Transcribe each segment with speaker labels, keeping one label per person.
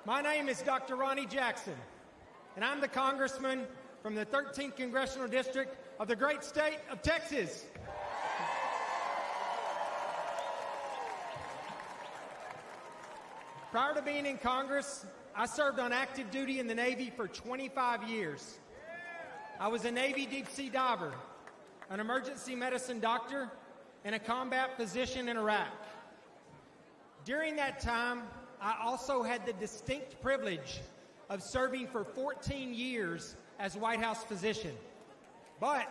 Speaker 1: My name is Dr. Ronny Jackson, and I'm the congressman from the 13th Congressional District of the great state of Texas. Prior to being in Congress, I served on active duty in the Navy for 25 years. I was a Navy deep-sea diver, an emergency medicine doctor, and a combat physician in Iraq. During that time, I also had the distinct privilege of serving for 14 years as White House physician. But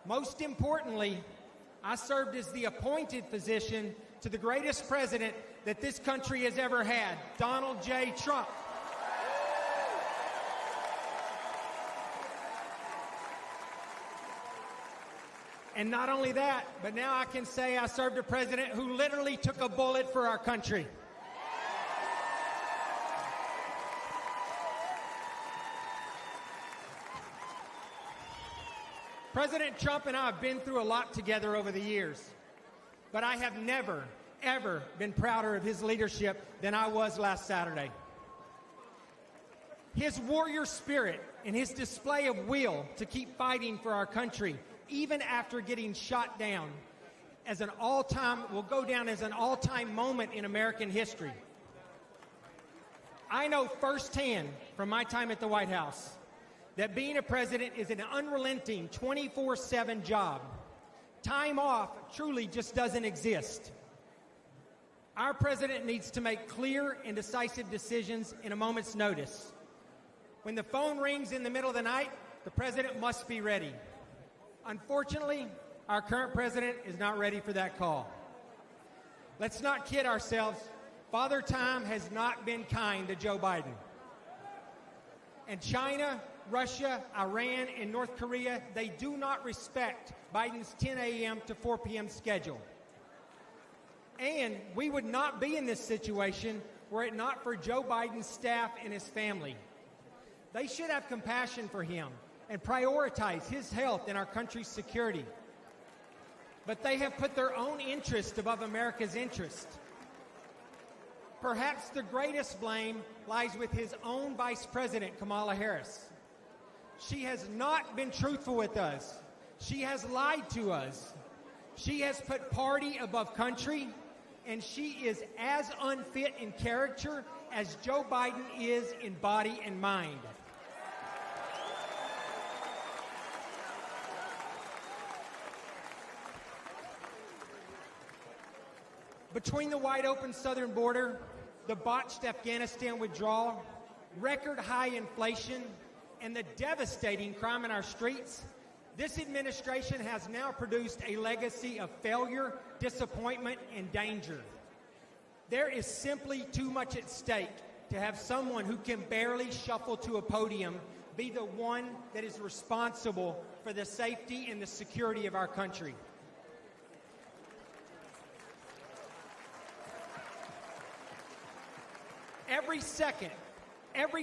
Speaker 1: most importantly, I served as the appointed physician to the greatest president that this country has ever had, Donald J. Trump. And not only that, but now I can say I served a president who literally took a bullet for our country. President Trump and I have been through a lot together over the years, but I have never, ever been prouder of his leadership than I was last Saturday. His warrior spirit and his display of will to keep fighting for our country, even after getting shot down, will go down as an all-time moment in American history. I know firsthand from my time at the White House that being a president is an unrelenting 24/7 job. Time off truly just doesn't exist. Our president needs to make clear and decisive decisions in a moment's notice. When the phone rings in the middle of the night, the president must be ready. Unfortunately, our current president is not ready for that call. Let's not kid ourselves. Father Time has not been kind to Joe Biden. And China, Russia, Iran, and North Korea, they do not respect Biden's 10 a.m. to 4 p.m. schedule. And we would not be in this situation were it not for Joe Biden's staff and his family. They should have compassion for him and prioritize his health and our country's security. But they have put their own interest above America's interest. Perhaps the greatest blame lies with his own Vice President, Kamala Harris. She has not been truthful with us. She has lied to us. She has put party above country, and she is as unfit in character as Joe Biden is in body and mind. Between the wide-open southern border, the botched Afghanistan withdrawal, record-high inflation, and the devastating crime in our streets, this administration has now produced a legacy of failure, disappointment, and danger. There is simply too much at stake to have someone who can barely shuffle to a podium be the one that is responsible for the safety and the security of our country. Every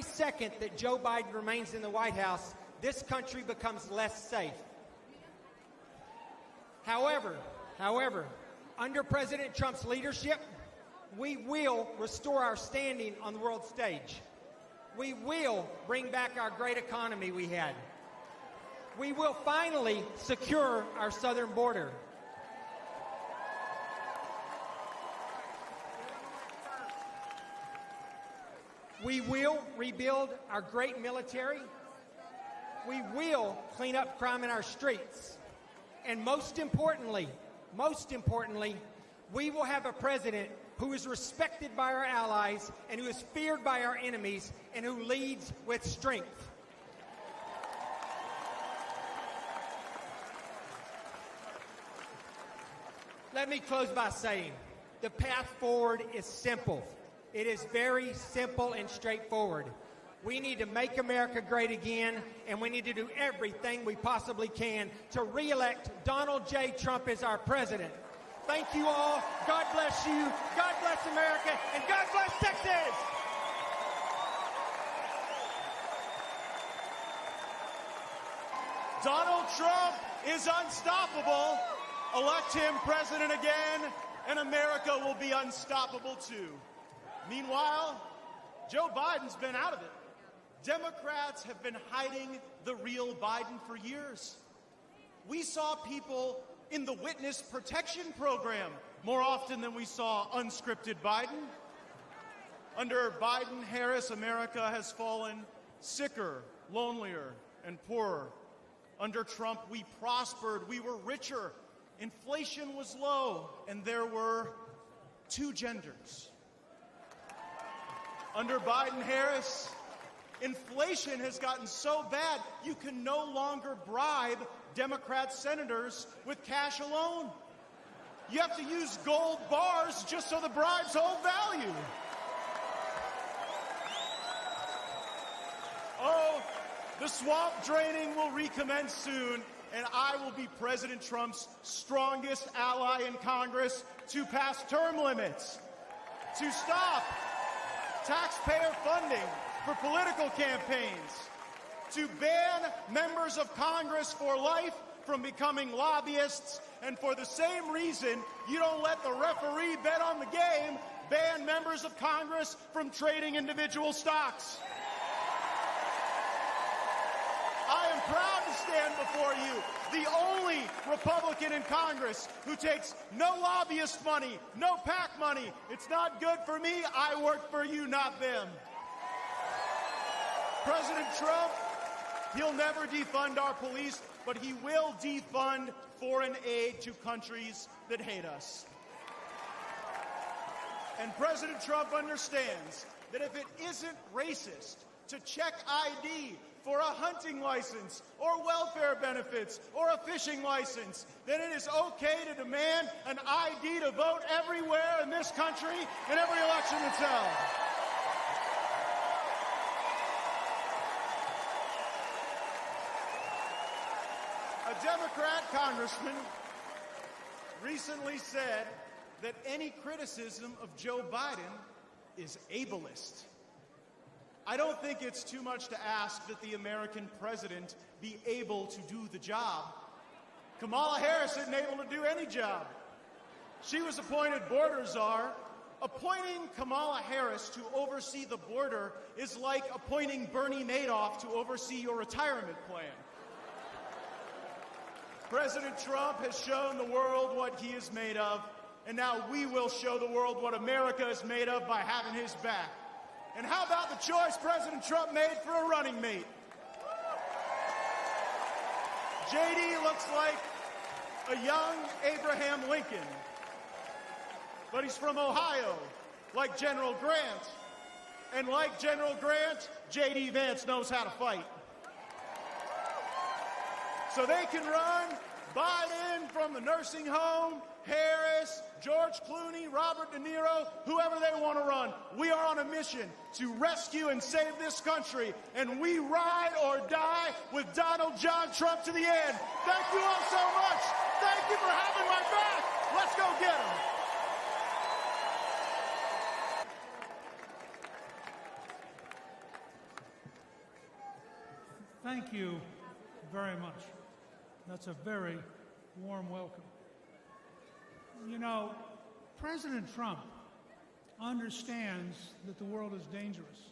Speaker 1: second that Joe Biden remains in the White House, this country becomes less safe. However, under President Trump's leadership, we will restore our standing on the world stage. We will bring back our great economy we had. We will finally secure our southern border. We will rebuild our great military. We will clean up crime in our streets. And most importantly, we will have a president who is respected by our allies and who is feared by our enemies and who leads with strength. Let me close by saying the path forward is simple. It is very simple and straightforward. We need to make America great again, and we need to do everything we possibly can to re-elect Donald J. Trump as our president. Thank you all. God bless you. God bless America, and God bless Texas.
Speaker 2: Donald Trump is unstoppable. Elect him president again, and America will be unstoppable too. Meanwhile, Joe Biden's been out of it. Democrats have been hiding the real Biden for years. We saw people in the witness protection program more often than we saw unscripted Biden. Under Biden-Harris, America has fallen sicker, lonelier, and poorer. Under Trump, we prospered, we were richer, inflation was low, and there were two genders. Under Biden-Harris, inflation has gotten so bad you can no longer bribe Democrat senators with cash alone. You have to use gold bars just so the bribes hold value. Oh, the swamp draining will recommence soon, and I will be President Trump's strongest ally in Congress to pass term limits, to stop taxpayer funding for political campaigns, to ban members of Congress for life from becoming lobbyists, and for the same reason you don't let the referee bet on the game, ban members of Congress from trading individual stocks. I am proud to stand before you, the only Republican in Congress who takes no lobbyist money, no PAC money. It's not good for me. I work for you, not them. President Trump, he'll never defund our police, but he will defund foreign aid to countries that hate us. And President Trump understands that if it isn't racist to check ID for a hunting license or welfare benefits or a fishing license, then it is okay to demand an ID to vote everywhere in this country in every election that's held. A Democrat congressman recently said that any criticism of Joe Biden is ableist. I don't think it's too much to ask that the American president be able to do the job. Kamala Harris isn't able to do any job. She was appointed border czar. Appointing Kamala Harris to oversee the border is like appointing Bernie Madoff to oversee your retirement plan. President Trump has shown the world what he is made of, and now we will show the world what America is made of by having his back. And how about the choice President Trump made for a running mate? JD looks like a young Abraham Lincoln, but he's from Ohio, like General Grant. And like General Grant, JD Vance knows how to fight. So they can run Biden from the nursing home, Harris, George Clooney, Robert De Niro, whoever they want to run. We are on a mission to rescue and save this country, and we ride or die with Donald John Trump to the end. Thank you all so much. Thank you for having my back. Let's go get him.
Speaker 3: Thank you very much. That's a very warm welcome. You know, President Trump understands that the world is dangerous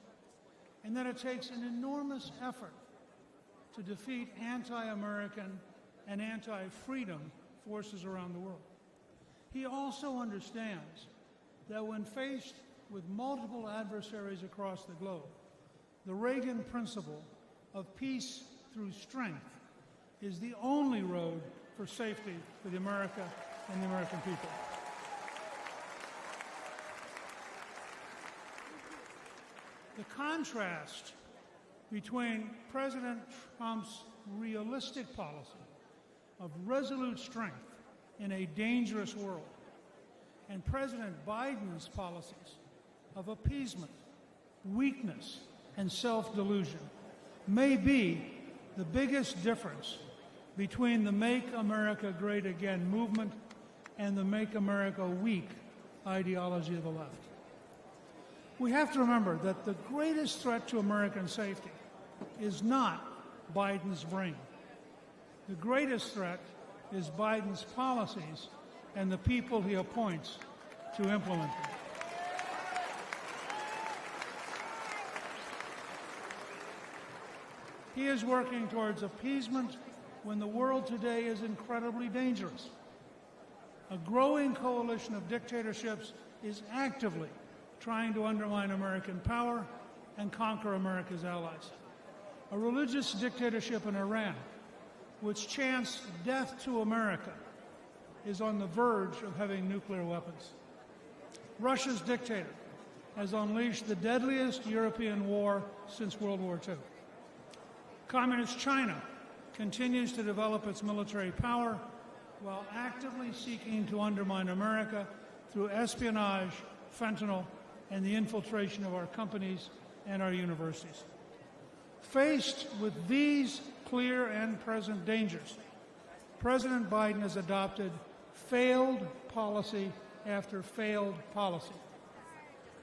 Speaker 3: and that it takes an enormous effort to defeat anti-American and anti-freedom forces around the world. He also understands that when faced with multiple adversaries across the globe, the Reagan principle of peace through strength is the only road for safety for the America and the American people. The contrast between President Trump's realistic policy of resolute strength in a dangerous world and President Biden's policies of appeasement, weakness, and self-delusion may be the biggest difference between the Make America Great Again movement and the Make America Weak ideology of the left. We have to remember that the greatest threat to American safety is not Biden's brain. The greatest threat is Biden's policies and the people he appoints to implement them. He is working towards appeasement when the world today is incredibly dangerous. A growing coalition of dictatorships is actively trying to undermine American power and conquer America's allies. A religious dictatorship in Iran, which chants death to America, is on the verge of having nuclear weapons. Russia's dictator has unleashed the deadliest European war since World War II. Communist China continues to develop its military power while actively seeking to undermine America through espionage, fentanyl, and the infiltration of our companies and our universities. Faced with these clear and present dangers, President Biden has adopted failed policy after failed policy.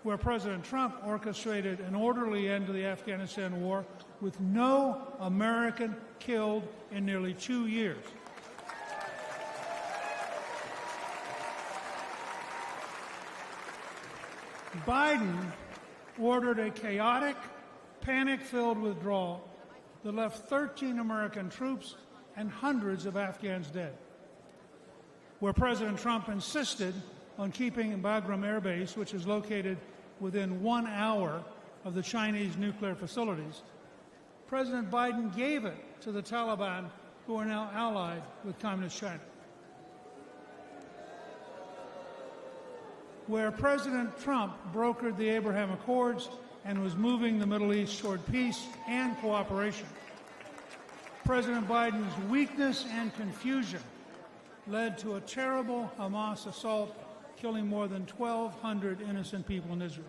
Speaker 3: Where President Trump orchestrated an orderly end to the Afghanistan war with no American killed in nearly 2 years. Biden ordered a chaotic, panic-filled withdrawal that left 13 American troops and hundreds of Afghans dead. Where President Trump insisted on keeping Bagram Air Base, which is located within 1 hour of the Chinese nuclear facilities, President Biden gave it to the Taliban, who are now allied with Communist China. Where President Trump brokered the Abraham Accords and was moving the Middle East toward peace and cooperation, President Biden's weakness and confusion led to a terrible Hamas assault, killing more than 1,200 innocent people in Israel.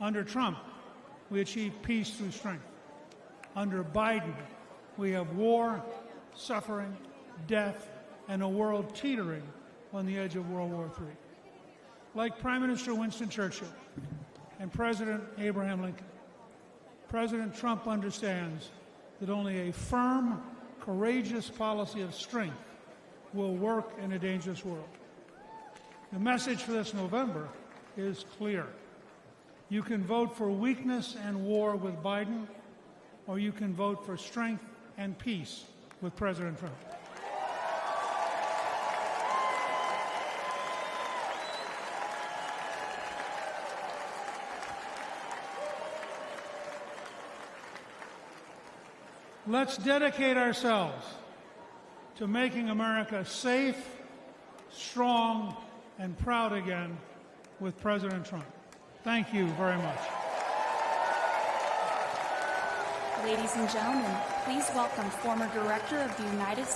Speaker 3: Under Trump, we achieved peace through strength. Under Biden, we have war, suffering, death, and a world teetering on the edge of World War III. Like Prime Minister Winston Churchill and President Abraham Lincoln, President Trump understands that only a firm, courageous policy of strength will work in a dangerous world. The message for this November is clear. You can vote for weakness and war with Biden, or you can vote for strength and peace with President Trump. Let's dedicate ourselves to making America safe, strong, and proud again with President Trump. Thank you very much.
Speaker 4: Ladies and gentlemen, please welcome former Director of the United States